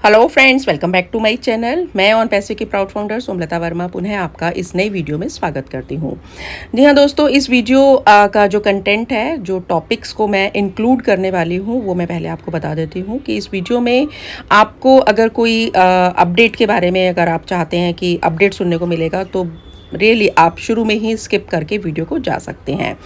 Hello friends, welcome back to my channel. मैं ऑन पैसे की प्राउड फाउंडर सोमलता वर्मा पुनः आपका इस नई वीडियो में स्वागत करती हूँ। जी हाँ दोस्तों, इस वीडियो का जो कंटेंट है, जो टॉपिक्स को मैं इंक्लूड करने वाली हूँ, वो मैं पहले आपको बता देती हूँ कि इस वीडियो में आपको अगर कोई अपडेट के बारे में अगर आप चाहते हैं कि अपडेट सुनने को मिलेगा तो रियली आप शुरू में ही स्किप करके वीडियो को जा सकते हैं।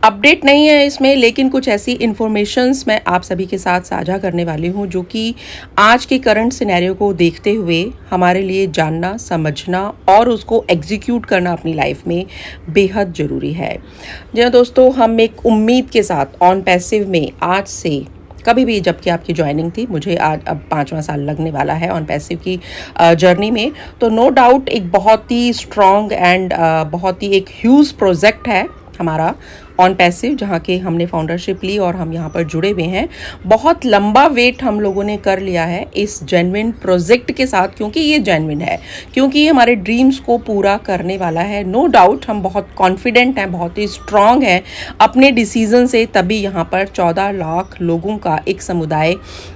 अपडेट नहीं है इसमें, लेकिन कुछ ऐसी इन्फॉर्मेशंस मैं आप सभी के साथ साझा करने वाली हूँ जो कि आज के करंट सिनेरियो को देखते हुए हमारे लिए जानना, समझना और उसको एग्जीक्यूट करना अपनी लाइफ में बेहद ज़रूरी है। जी हाँ दोस्तों, हम एक उम्मीद के साथ ऑन पैसिव में आज से कभी भी, जबकि आपकी ज्वाइनिंग थी, मुझे आज अब 5वां साल लगने वाला है ऑन पैसिव की जर्नी में, तो नो डाउट एक बहुत ही स्ट्रॉन्ग एंड बहुत ही एक ह्यूज प्रोजेक्ट है हमारा ऑन पैसिव, जहाँ के हमने फाउंडरशिप ली और हम यहाँ पर जुड़े हुए हैं। बहुत लंबा वेट हम लोगों ने कर लिया है इस जेन्युइन प्रोजेक्ट के साथ, क्योंकि ये जेन्युइन है, क्योंकि ये हमारे ड्रीम्स को पूरा करने वाला है। नो डाउट हम बहुत कॉन्फिडेंट हैं, बहुत ही स्ट्रांग हैं अपने डिसीजन से, तभी यहाँ पर 14 लाख लोगों का एक समुदाय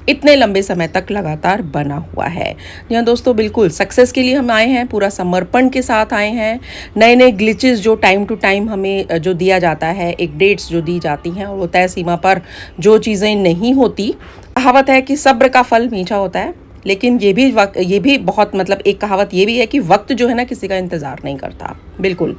इतने लंबे समय तक लगातार बना हुआ है। जी हाँ दोस्तों, बिल्कुल सक्सेस के लिए हम आए हैं, पूरा समर्पण के साथ आए हैं। नए नए ग्लिचेस जो टाइम टू टाइम हमें जो दिया जाता है, एक डेट्स जो दी जाती हैं, और वो तय सीमा पर जो चीज़ें नहीं होती, कहावत है कि सब्र का फल मीठा होता है, लेकिन ये भी बहुत मतलब एक कहावत ये भी है कि वक्त जो है ना, किसी का इंतज़ार नहीं करता। बिल्कुल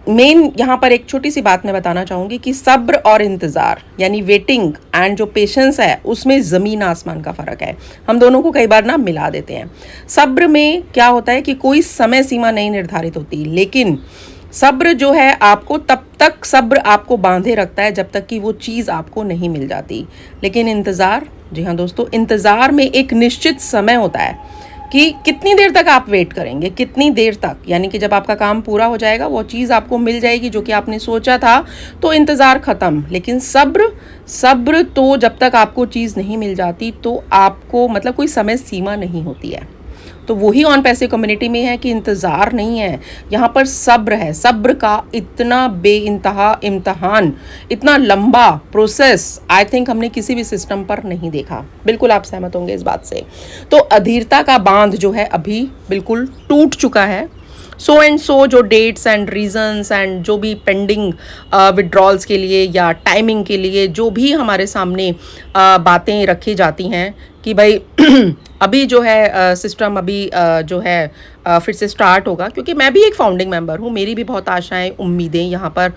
मेन यहाँ पर एक छोटी सी बात मैं बताना चाहूँगी कि सब्र और इंतज़ार यानी वेटिंग एंड जो पेशेंस है, उसमें ज़मीन आसमान का फ़र्क है। हम दोनों को कई बार ना मिला देते हैं। सब्र में क्या होता है कि कोई समय सीमा नहीं निर्धारित होती, लेकिन सब्र जो है आपको तब तक सब्र आपको बांधे रखता है जब तक कि वो चीज़ आपको नहीं मिल जाती। लेकिन इंतज़ार, जी हाँ दोस्तों, इंतज़ार में एक निश्चित समय होता है कि कितनी देर तक आप वेट करेंगे, कितनी देर तक, यानी कि जब आपका काम पूरा हो जाएगा वो चीज़ आपको मिल जाएगी जो कि आपने सोचा था, तो इंतज़ार ख़त्म। लेकिन सब्र तो जब तक आपको चीज़ नहीं मिल जाती तो आपको मतलब कोई समय सीमा नहीं होती है। तो वही ऑन पैसे कम्युनिटी में है कि इंतज़ार नहीं है, यहाँ पर सब्र है। सब्र का इतना बेइंतहा इम्तहान, इतना लंबा प्रोसेस आई थिंक हमने किसी भी सिस्टम पर नहीं देखा। बिल्कुल आप सहमत होंगे इस बात से। तो अधीरता का बांध जो है अभी बिल्कुल टूट चुका है। सो जो डेट्स एंड रीजंस एंड जो भी पेंडिंग विड्रॉल्स के लिए या टाइमिंग के लिए जो भी हमारे सामने बातें रखी जाती हैं कि भाई अभी जो है सिस्टम अभी जो है फिर से स्टार्ट होगा, क्योंकि मैं भी एक फाउंडिंग मेंबर हूँ। मेरी भी बहुत आशाएं, उम्मीदें यहाँ पर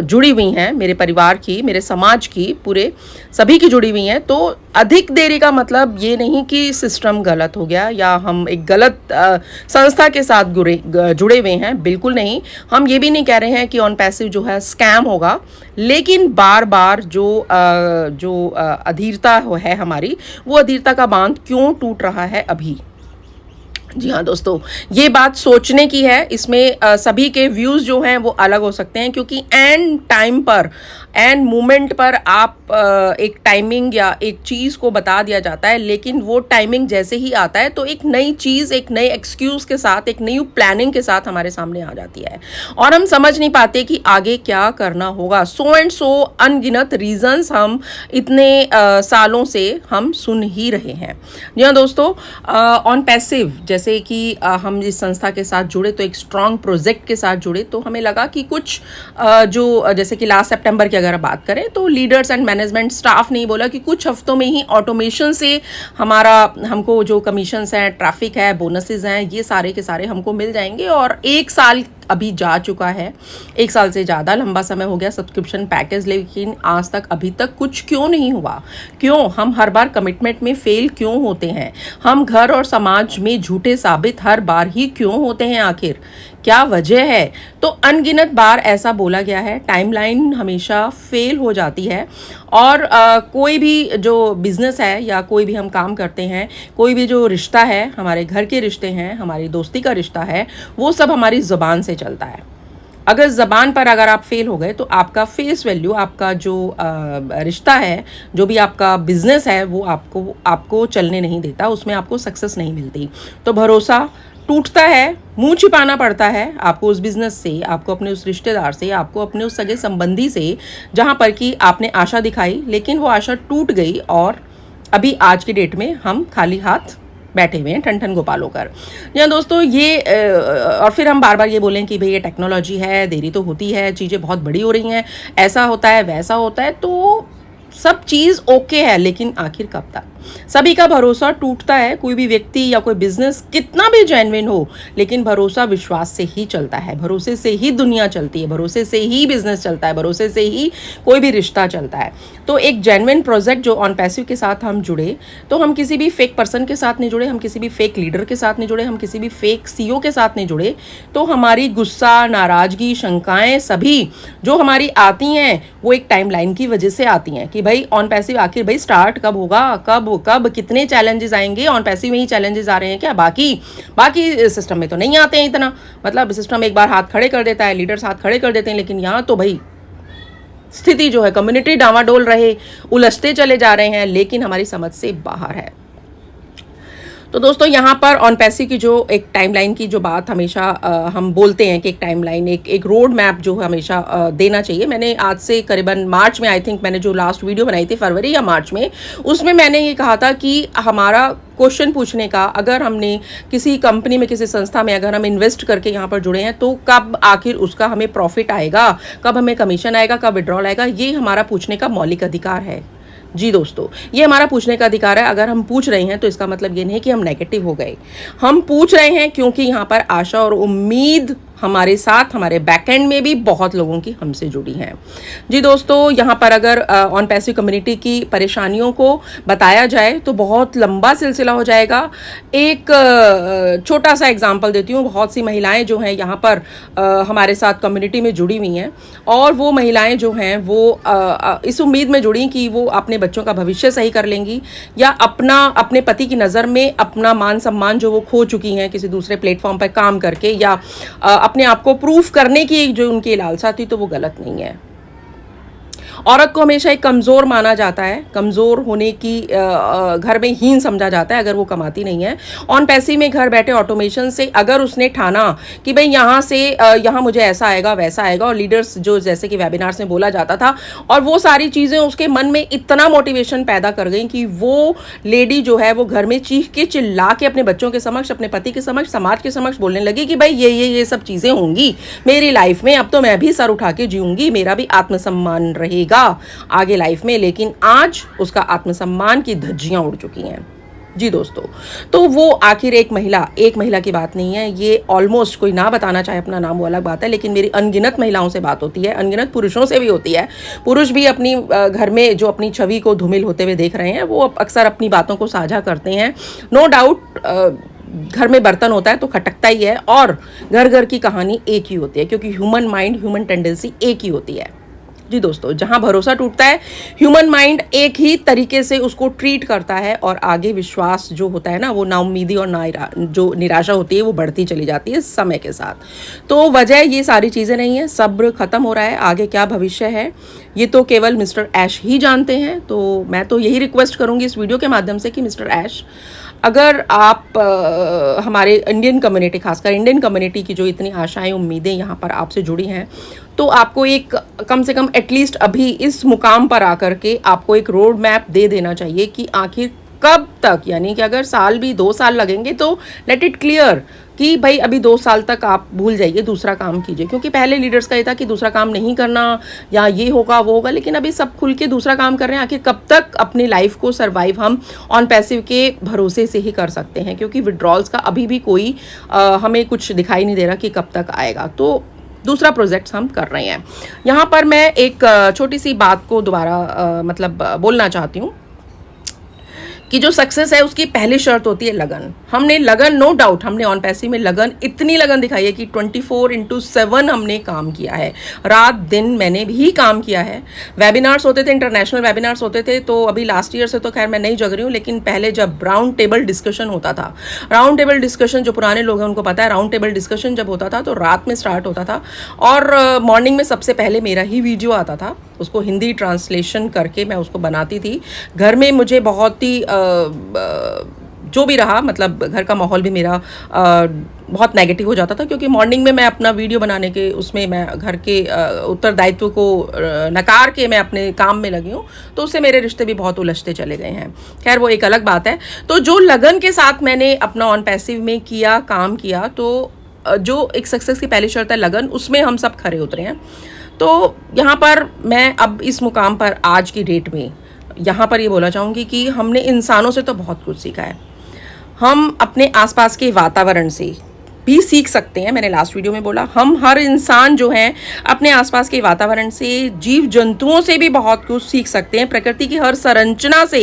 जुड़ी हुई हैं, मेरे परिवार की, मेरे समाज की, पूरे सभी की जुड़ी हुई हैं। तो अधिक देरी का मतलब ये नहीं कि सिस्टम गलत हो गया या हम एक गलत संस्था के साथ जुड़े हुए हैं, बिल्कुल नहीं। हम ये भी नहीं कह रहे हैं कि ऑन पैसिव जो है स्कैम होगा, लेकिन बार बार जो अधीरता है हमारी, वो अधीरता का बांध क्यों टूट रहा है अभी। जी हाँ दोस्तों, ये बात सोचने की है। इसमें सभी के व्यूज़ जो हैं वो अलग हो सकते हैं, क्योंकि एंड टाइम पर, एंड मोमेंट पर आप एक टाइमिंग या एक चीज़ को बता दिया जाता है, लेकिन वो टाइमिंग जैसे ही आता है तो एक नई चीज़, एक नए एक्सक्यूज़ के साथ, एक नई प्लानिंग के साथ हमारे सामने आ जाती है और हम समझ नहीं पाते कि आगे क्या करना होगा। सो अनगिनत रीजंस हम इतने सालों से हम सुन ही रहे हैं। जी हाँ दोस्तों, ऑन पैसिव जैसे कि हम इस संस्था के साथ जुड़े, तो एक स्ट्रॉन्ग प्रोजेक्ट के साथ जुड़े, तो हमें लगा कि कुछ जो जैसे कि लास्ट सितंबर की अगर बात करें तो लीडर्स एंड मैनेजमेंट स्टाफ ने बोला कि कुछ हफ्तों में ही ऑटोमेशन से हमको जो कमीशंस हैं, ट्रैफिक है, बोनसेस हैं, ये सारे के सारे हमको मिल जाएंगे। और 1 साल अभी जा चुका है, 1 साल से ज़्यादा लंबा समय हो गया सब्सक्रिप्शन पैकेज, लेकिन आज तक अभी तक कुछ क्यों नहीं हुआ? क्यों हम हर बार कमिटमेंट में फेल क्यों होते हैं? हम घर और समाज में झूठे साबित हर बार ही क्यों होते हैं? आखिर क्या वजह है? तो अनगिनत बार ऐसा बोला गया है, टाइमलाइन हमेशा फेल हो जाती है। और कोई भी जो बिज़नेस है या कोई भी हम काम करते हैं, कोई भी जो रिश्ता है, हमारे घर के रिश्ते हैं, हमारी दोस्ती का रिश्ता है, वो सब हमारी ज़ुबान से चलता है। अगर ज़बान पर अगर आप फेल हो गए तो आपका फेस वैल्यू, आपका जो रिश्ता है, जो भी आपका बिजनेस है, वो आपको चलने नहीं देता, उसमें आपको सक्सेस नहीं मिलती। तो भरोसा टूटता है, मुंह छिपाना पड़ता है आपको उस बिज़नेस से, आपको अपने उस रिश्तेदार से, आपको अपने उस सगे संबंधी से, जहाँ पर कि आपने आशा दिखाई लेकिन वो आशा टूट गई और अभी आज की डेट में हम खाली हाथ बैठे हुए हैं, ठन ठन गोपाल होकर। या दोस्तों ये और फिर हम बार बार ये बोलें कि भाई ये टेक्नोलॉजी है, देरी तो होती है, चीज़ें बहुत बड़ी हो रही हैं, ऐसा होता है वैसा होता है, तो सब चीज़ ओके है, लेकिन आखिर कब तक? सभी का भरोसा टूटता है। कोई भी व्यक्ति या कोई बिजनेस कितना भी जेन्युइन हो, लेकिन भरोसा विश्वास से ही चलता है, भरोसे से ही दुनिया चलती है, भरोसे से ही बिजनेस चलता है, भरोसे से ही कोई भी रिश्ता चलता है। तो एक जेन्युइन प्रोजेक्ट जो ऑन पैसिव के साथ हम जुड़े, तो हम किसी भी फेक पर्सन के साथ नहीं जुड़े, हम किसी भी फेक लीडर के साथ नहीं जुड़े, हम किसी भी फेक सीईओ के साथ नहीं जुड़े। तो हमारी गुस्सा, नाराजगी, शंकाएं सभी जो हमारी आती हैं, वो एक टाइमलाइन की वजह से आती हैं कि भाई ऑन पैसिव आखिर भाई स्टार्ट कब होगा, कब कितने चैलेंजेस आएंगे, ऑन पैसिव में ही चैलेंजेस आ रहे हैं क्या, बाकी सिस्टम में तो नहीं आते हैं इतना। मतलब सिस्टम एक बार हाथ खड़े कर देता है, लीडर्स हाथ खड़े कर देते हैं, लेकिन यहाँ तो भाई स्थिति जो है, कम्युनिटी डावाडोल रहे, उलझते चले जा रहे हैं, लेकिन हमारी समझ से बाहर है। तो दोस्तों यहाँ पर ऑन पैसिव की जो एक टाइमलाइन की जो बात हमेशा हम बोलते हैं कि एक टाइमलाइन, एक रोड मैप जो हमेशा देना चाहिए। मैंने आज से करीबन मार्च में, आई थिंक मैंने जो लास्ट वीडियो बनाई थी फरवरी या मार्च में, उसमें मैंने ये कहा था कि हमारा क्वेश्चन पूछने का, अगर हमने किसी कंपनी में, किसी संस्था में अगर हम इन्वेस्ट करके यहाँ पर जुड़े हैं, तो कब आखिर उसका हमें प्रॉफिट आएगा, कब हमें कमीशन आएगा, कब विड्रॉल आएगा, ये हमारा पूछने का मौलिक अधिकार है। जी दोस्तों, ये हमारा पूछने का अधिकार है। अगर हम पूछ रहे हैं तो इसका मतलब ये नहीं कि हम नेगेटिव हो गए, हम पूछ रहे हैं क्योंकि यहाँ पर आशा और उम्मीद हमारे साथ, हमारे बैकएंड में भी बहुत लोगों की हमसे जुड़ी हैं। जी दोस्तों, यहाँ पर अगर ऑन पैसिव कम्युनिटी की परेशानियों को बताया जाए तो बहुत लंबा सिलसिला हो जाएगा। एक छोटा सा एग्जांपल देती हूँ। बहुत सी महिलाएं जो हैं यहाँ पर हमारे साथ कम्युनिटी में जुड़ी हुई हैं, और वो महिलाएं जो हैं वो इस उम्मीद में जुड़ी कि वो अपने बच्चों का भविष्य सही कर लेंगी, या अपने पति की नज़र में अपना मान सम्मान जो वो खो चुकी हैं किसी दूसरे प्लेटफॉर्म पर काम करके, या अपने आप को प्रूफ करने की जो उनकी लालसा थी, तो वो गलत नहीं है। औरत को हमेशा एक कमज़ोर माना जाता है, कमज़ोर होने की घर में हीन समझा जाता है अगर वो कमाती नहीं है। ऑन पैसिव में घर बैठे ऑटोमेशन से अगर उसने ठाना कि भाई यहाँ से यहाँ मुझे ऐसा आएगा वैसा आएगा, और लीडर्स जो जैसे कि वेबिनार्स में बोला जाता था, और वो सारी चीज़ें उसके मन में इतना मोटिवेशन पैदा कर गई कि वो लेडी जो है वो घर में चीख के चिल्ला के अपने बच्चों के समक्ष, अपने पति के समक्ष, समाज के समक्ष बोलने लगी कि भाई ये सब चीज़ें होंगी मेरी लाइफ में, अब तो मैं भी सर उठा के जीऊँगी, मेरा भी आत्मसम्मान रहेगा आगे लाइफ में। लेकिन आज उसका आत्मसम्मान की धज्जियां उड़ चुकी हैं। जी दोस्तों, तो वो आखिर एक महिला की बात नहीं है, ये ऑलमोस्ट, कोई ना बताना चाहे अपना नाम वो अलग बात है, लेकिन मेरी अनगिनत महिलाओं से बात होती है, अनगिनत पुरुषों से भी होती है। पुरुष भी अपनी घर में जो अपनी छवि को धूमिल होते हुए देख रहे हैं, वो अक्सर अपनी बातों को साझा करते हैं। नो डाउट घर में बर्तन होता है तो खटकता ही है, और घर घर की कहानी एक ही होती है, क्योंकि ह्यूमन माइंड, ह्यूमन टेंडेंसी एक ही होती है। जी दोस्तों, जहां भरोसा टूटता है, ह्यूमन माइंड एक ही तरीके से उसको ट्रीट करता है, और आगे विश्वास जो होता है ना, वो नाउम्मीदी और जो निराशा होती है वो बढ़ती चली जाती है समय के साथ। तो वजह ये सारी चीज़ें नहीं है, सब्र खत्म हो रहा है। आगे क्या भविष्य है ये तो केवल मिस्टर ऐश ही जानते हैं। तो मैं तो यही रिक्वेस्ट करूँगी इस वीडियो के माध्यम से कि मिस्टर ऐश, अगर आप हमारे इंडियन कम्युनिटी, खासकर इंडियन कम्युनिटी की जो इतनी आशाएं उम्मीदें यहाँ पर आपसे जुड़ी हैं, तो आपको एक कम से कम एटलीस्ट अभी इस मुकाम पर आकर के आपको एक रोड मैप दे देना चाहिए कि आखिर कब तक, यानी कि अगर साल भी 2 साल लगेंगे तो लेट इट क्लियर कि भाई अभी 2 साल तक आप भूल जाइए, दूसरा काम कीजिए। क्योंकि पहले लीडर्स का ये था कि दूसरा काम नहीं करना, या ये होगा वो होगा, लेकिन अभी सब खुल के दूसरा काम कर रहे हैं। आखिर कब तक अपनी लाइफ को सर्वाइव हम ऑन पैसिव के भरोसे से ही कर सकते हैं, क्योंकि विड्रॉल्स का अभी भी कोई हमें कुछ दिखाई नहीं दे रहा कि कब तक आएगा। तो दूसरा प्रोजेक्ट्स हम कर रहे हैं। यहाँ पर मैं एक छोटी सी बात को दोबारा बोलना चाहती हूँ कि जो सक्सेस है उसकी पहली शर्त होती है लगन। हमने लगन, नो डाउट, हमने ऑन पैसिव में लगन, इतनी लगन दिखाई है कि 24/7 हमने काम किया है, रात दिन मैंने भी काम किया है। वेबिनार्स होते थे, इंटरनेशनल वेबिनार्स होते थे, तो अभी लास्ट ईयर से तो खैर मैं नहीं जग रही हूँ, लेकिन पहले जब राउंड टेबल डिस्कशन होता था, राउंड टेबल डिस्कशन जो पुराने लोग हैं उनको पता है, राउंड टेबल डिस्कशन जब होता था तो रात में स्टार्ट होता था, और मॉर्निंग में सबसे पहले मेरा ही वीडियो आता था, उसको हिंदी ट्रांसलेशन करके मैं उसको बनाती थी। घर में मुझे बहुत ही जो भी रहा, मतलब घर का माहौल भी मेरा बहुत नेगेटिव हो जाता था, क्योंकि मॉर्निंग में मैं अपना वीडियो बनाने के उसमें मैं घर के उत्तरदायित्व को नकार के मैं अपने काम में लगी हूँ, तो उससे मेरे रिश्ते भी बहुत उलझते चले गए हैं। खैर वो एक अलग बात है। तो जो लगन के साथ मैंने अपना ऑन पैसिव में किया, काम किया, तो जो एक सक्सेस की पहली शर्त है लगन, उसमें हम सब खरे उतरे हैं। तो यहाँ पर मैं अब इस मुकाम पर आज की डेट में यहाँ पर ये बोला चाहूँगी कि हमने इंसानों से तो बहुत कुछ सीखा है। हम अपने आसपास के वातावरण से भी सीख सकते हैं। मैंने लास्ट वीडियो में बोला, हम हर इंसान जो है अपने आसपास के वातावरण से, जीव जंतुओं से भी बहुत कुछ सीख सकते हैं। प्रकृति की हर संरचना से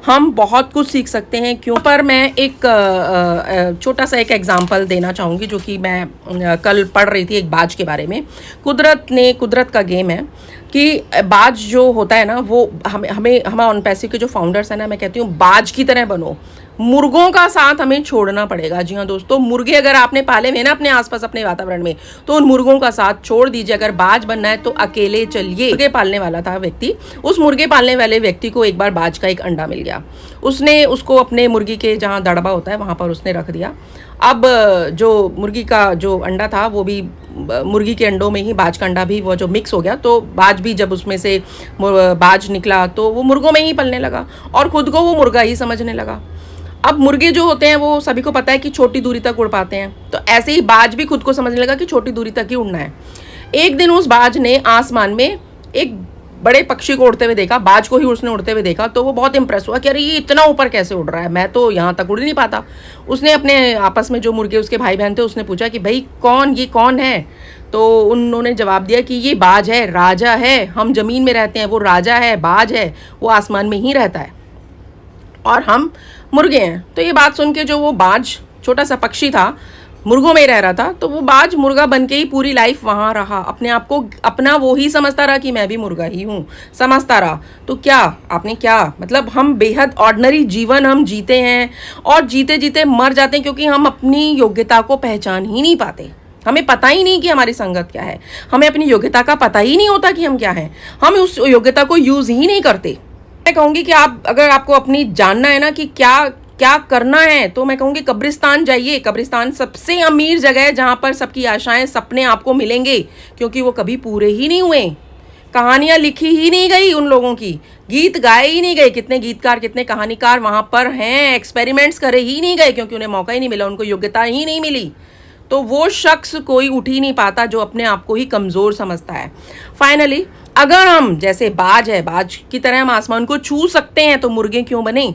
हम बहुत कुछ सीख सकते हैं। क्यों पर मैं एक छोटा सा एक एग्जांपल देना चाहूँगी, जो कि मैं कल पढ़ रही थी एक बाज के बारे में। कुदरत का गेम है कि बाज जो होता है ना, वो हमें ऑन पैसिव के जो फाउंडर्स हैं ना, मैं कहती हूँ बाज की तरह बनो। मुर्गों का साथ हमें छोड़ना पड़ेगा। जी हाँ दोस्तों, मुर्गे अगर आपने पाले हुए ना अपने आसपास अपने वातावरण में, तो उन मुर्गों का साथ छोड़ दीजिए। अगर बाज बनना है तो अकेले चलिए। मुर्गे पालने वाला था व्यक्ति, उस मुर्गे पालने वाले व्यक्ति को एक बार बाज का एक अंडा मिल गया। उसने उसको अपने मुर्गी के जहाँ दड़बा होता है वहाँ पर उसने रख दिया। अब जो मुर्गी का जो अंडा था वो भी मुर्गी के अंडों में ही बाज का अंडा भी वो जो मिक्स हो गया, तो बाज भी जब उसमें से बाज निकला तो वो मुर्गों में ही पलने लगा और खुद को वो मुर्गा ही समझने लगा। अब मुर्गे जो होते हैं वो सभी को पता है कि छोटी दूरी तक उड़ पाते हैं, तो ऐसे ही बाज भी खुद को समझने लगा कि छोटी दूरी तक ही उड़ना है। एक दिन उस बाज ने आसमान में एक बड़े पक्षी को उड़ते हुए देखा, बाज को ही उसने उड़ते हुए देखा, तो वो बहुत इंप्रेस हुआ कि अरे ये इतना ऊपर कैसे उड़ रहा है, मैं तो यहाँ तक उड़ नहीं पाता। उसने अपने आपस में जो मुर्गे उसके भाई बहन थे उसने पूछा कि भाई ये कौन है? तो उन्होंने जवाब दिया कि ये बाज है, राजा है। हम ज़मीन में रहते हैं, वो राजा है, बाज है, वो आसमान में ही रहता है और हम मुर्गे हैं। तो ये बात सुन के जो वो बाज छोटा सा पक्षी था, मुर्गों में ही रह रहा था, तो वो बाज मुर्गा बन के ही पूरी लाइफ वहाँ रहा, अपने आप को अपना वो ही समझता रहा कि मैं भी मुर्गा ही हूँ, समझता रहा। तो क्या आपने क्या मतलब, हम बेहद ऑर्डिनरी जीवन हम जीते हैं और जीते जीते मर जाते हैं, क्योंकि हम अपनी योग्यता को पहचान ही नहीं पाते। हमें पता ही नहीं कि हमारी संगत क्या है, हमें अपनी योग्यता का पता ही नहीं होता कि हम क्या हैं, हम उस योग्यता को यूज़ ही नहीं करते। मैं कहूँगी कि आप अगर आपको अपनी जानना है ना कि क्या क्या करना है, तो मैं कहूँगी कब्रिस्तान जाइए। कब्रिस्तान सबसे अमीर जगह है जहाँ पर सबकी आशाएं सपने आपको मिलेंगे, क्योंकि वो कभी पूरे ही नहीं हुए, कहानियाँ लिखी ही नहीं गई उन लोगों की, गीत गाए ही नहीं गए। कितने गीतकार कितने कहानीकार वहाँ पर हैं, एक्सपेरिमेंट्स करे ही नहीं गए, क्योंकि उन्हें मौका ही नहीं मिला, उनको योग्यता ही नहीं मिली। तो वो शख्स कोई उठ ही नहीं पाता जो अपने आप को ही कमज़ोर समझता है। फाइनली अगर हम जैसे बाज है, बाज की तरह हम आसमान को छू सकते हैं, तो मुर्गे क्यों बने?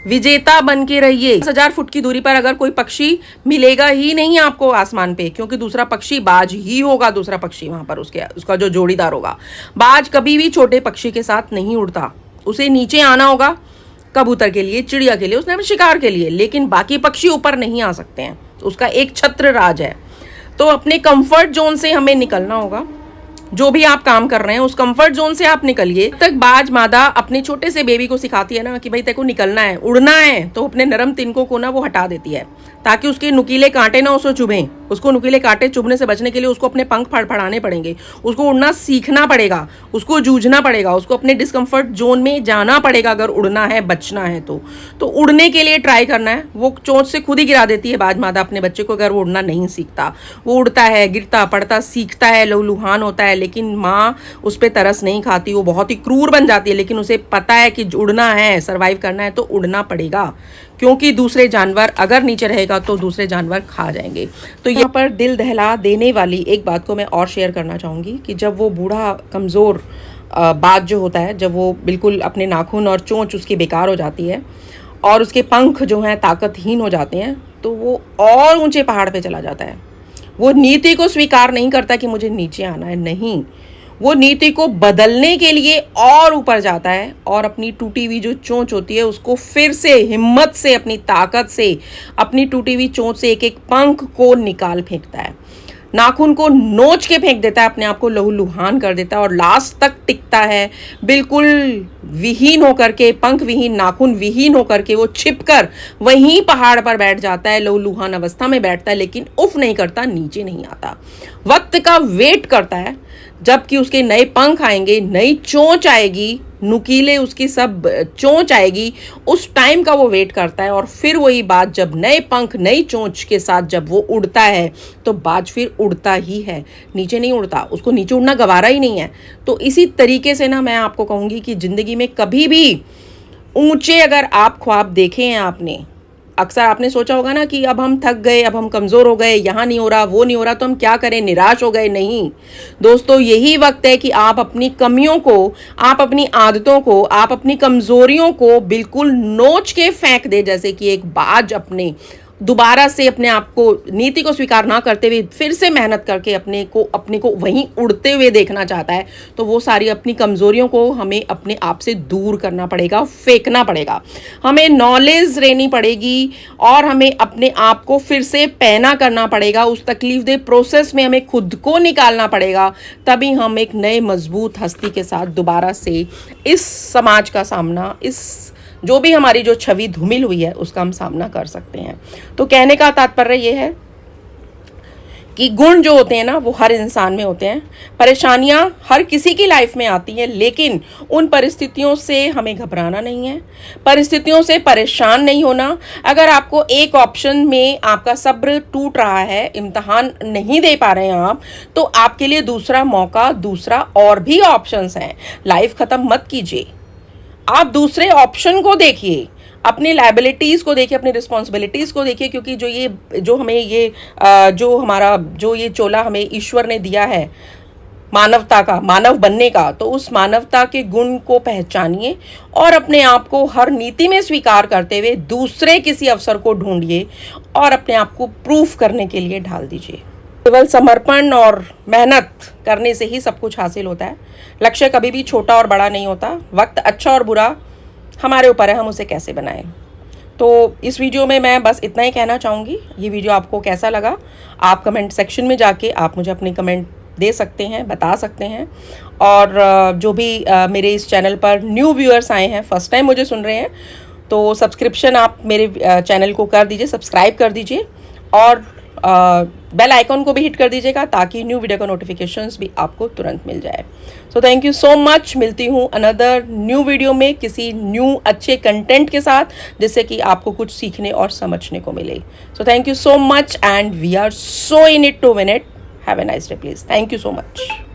विजेता बन के रहिए। 10,000 फुट की दूरी पर अगर कोई पक्षी मिलेगा ही नहीं आपको आसमान पे, क्योंकि दूसरा पक्षी बाज ही होगा, दूसरा पक्षी वहां पर उसका जो जोड़ीदार होगा। बाज कभी भी छोटे पक्षी के साथ नहीं उड़ता, उसे नीचे आना होगा कबूतर के लिए, चिड़िया के लिए, उसने अपने शिकार के लिए, लेकिन बाकी पक्षी ऊपर नहीं आ सकते हैं, उसका एक छत्र राज है। तो अपने कंफर्ट जोन से हमें निकलना होगा। जो भी आप काम कर रहे हैं उस कंफर्ट जोन से आप निकलिए। तक बाज मादा अपने छोटे से बेबी को सिखाती है ना कि भाई तेरे को निकलना है, उड़ना है, तो अपने नरम तिनकों को ना वो हटा देती है ताकि उसके नुकीले कांटे ना उसे चुभें। उसको नुकीले कांटे चुभने से बचने के लिए उसको अपने पंख फड़फड़ाने पड़ेंगे, उसको उड़ना सीखना पड़ेगा, उसको जूझना पड़ेगा, उसको अपने डिस्कम्फर्ट जोन में जाना पड़ेगा अगर उड़ना है, बचना है। तो उड़ने के लिए ट्राई करना है। वो चोंच से खुद ही गिरा देती है बाज मादा अपने बच्चे को अगर वो उड़ना नहीं सीखता। वो उड़ता है, गिरता पड़ता सीखता है, लहूलुहान होता है, लेकिन माँ उस पर तरस नहीं खाती, वो बहुत ही क्रूर बन जाती है। लेकिन उसे पता है कि उड़ना है, सर्वाइव करना है, तो उड़ना पड़ेगा, क्योंकि दूसरे जानवर अगर नीचे रहेगा तो दूसरे जानवर खा जाएंगे। तो यहाँ पर दिल दहला देने वाली एक बात को मैं और शेयर करना चाहूँगी कि जब वो बूढ़ा कमज़ोर बाज जो होता है, जब वो बिल्कुल अपने नाखून और चोंच उसकी बेकार हो जाती है और उसके पंख जो हैं ताकतहीन हो जाते हैं, तो वो और ऊंचे पहाड़ पे चला जाता है। वो नीति को स्वीकार नहीं करता कि मुझे नीचे आना है, नहीं, वो नीति को बदलने के लिए और ऊपर जाता है और अपनी टूटी हुई जो चोंच होती है उसको फिर से हिम्मत से, अपनी ताकत से, अपनी टूटी हुई चोंच से एक एक पंख को निकाल फेंकता है, नाखून को नोच के फेंक देता है, अपने आप को लहूलुहान कर देता है और लास्ट तक टिकता है, बिल्कुल विहीन होकर के, पंख विहीन, नाखून विहीन होकर के वो छिपकर वहीं पहाड़ पर बैठ जाता है, लहूलुहान अवस्था में बैठता है, लेकिन उफ नहीं करता, नीचे नहीं आता, वक्त का वेट करता है। जबकि उसके नए पंख आएंगे, नई चोंच आएगी, नुकीले उसकी सब चोंच आएगी, उस टाइम का वो वेट करता है। और फिर वही बात, जब नए पंख नई चोंच के साथ जब वो उड़ता है तो बाज फिर उड़ता ही है, नीचे नहीं उड़ता, उसको नीचे उड़ना गवारा ही नहीं है। तो इसी तरीके से ना मैं आपको कहूँगी कि ज़िंदगी में कभी भी ऊंचे अगर आप ख्वाब देखे हैं आपने, अक्सर आपने सोचा होगा ना कि अब हम थक गए, अब हम कमज़ोर हो गए, यहाँ नहीं हो रहा, वो नहीं हो रहा, तो हम क्या करें, निराश हो गए। नहीं दोस्तों, यही वक्त है कि आप अपनी कमियों को, आप अपनी आदतों को, आप अपनी कमज़ोरियों को बिल्कुल नोच के फेंक दे, जैसे कि एक बाज अपने दोबारा से अपने आप को, नीति को स्वीकार ना करते हुए फिर से मेहनत करके अपने को वहीं उड़ते हुए देखना चाहता है। तो वो सारी अपनी कमज़ोरियों को हमें अपने आप से दूर करना पड़ेगा, फेंकना पड़ेगा। हमें नॉलेज लेनी पड़ेगी और हमें अपने आप को फिर से पैना करना पड़ेगा। उस तकलीफदेह प्रोसेस में हमें खुद को निकालना पड़ेगा, तभी हम एक नए मजबूत हस्ती के साथ दोबारा से इस समाज का सामना, इस जो भी हमारी जो छवि धूमिल हुई है उसका हम सामना कर सकते हैं। तो कहने का तात्पर्य ये है कि गुण जो होते हैं ना वो हर इंसान में होते हैं। परेशानियां हर किसी की लाइफ में आती हैं, लेकिन उन परिस्थितियों से हमें घबराना नहीं है, परिस्थितियों से परेशान नहीं होना। अगर आपको एक ऑप्शन में आपका सब्र टूट रहा है, इम्तहान नहीं दे पा रहे हैं आप, तो आपके लिए दूसरा मौका, दूसरा और भी ऑप्शंस हैं। लाइफ ख़त्म मत कीजिए, आप दूसरे ऑप्शन को देखिए, अपनी लायबिलिटीज़ को देखिए, अपनी रिस्पॉन्सिबिलिटीज़ को देखिए। क्योंकि जो हमें ये जो हमारा जो ये चोला हमें ईश्वर ने दिया है मानवता का, मानव बनने का, तो उस मानवता के गुण को पहचानिए और अपने आप को हर नीति में स्वीकार करते हुए दूसरे किसी अवसर को ढूंढिए और अपने आप को प्रूफ करने के लिए ढाल दीजिए। केवल समर्पण और मेहनत करने से ही सब कुछ हासिल होता है। लक्ष्य कभी भी छोटा और बड़ा नहीं होता। वक्त अच्छा और बुरा हमारे ऊपर है, हम उसे कैसे बनाएं। तो इस वीडियो में मैं बस इतना ही कहना चाहूँगी। ये वीडियो आपको कैसा लगा, आप कमेंट सेक्शन में जाके आप मुझे अपनी कमेंट दे सकते हैं, बता सकते हैं। और जो भी मेरे इस चैनल पर न्यू व्यूअर्स आए हैं, फर्स्ट टाइम मुझे सुन रहे हैं, तो सब्सक्रिप्शन आप मेरे चैनल को कर दीजिए, सब्सक्राइब कर दीजिए और बेल आइकॉन को भी हिट कर दीजिएगा ताकि न्यू वीडियो का नोटिफिकेशंस भी आपको तुरंत मिल जाए। सो थैंक यू सो मच। मिलती हूँ अनदर न्यू वीडियो में किसी न्यू अच्छे कंटेंट के साथ, जिससे कि आपको कुछ सीखने और समझने को मिले। So thank you so much and we are so in it to win it. Have a nice day please. Thank you so much.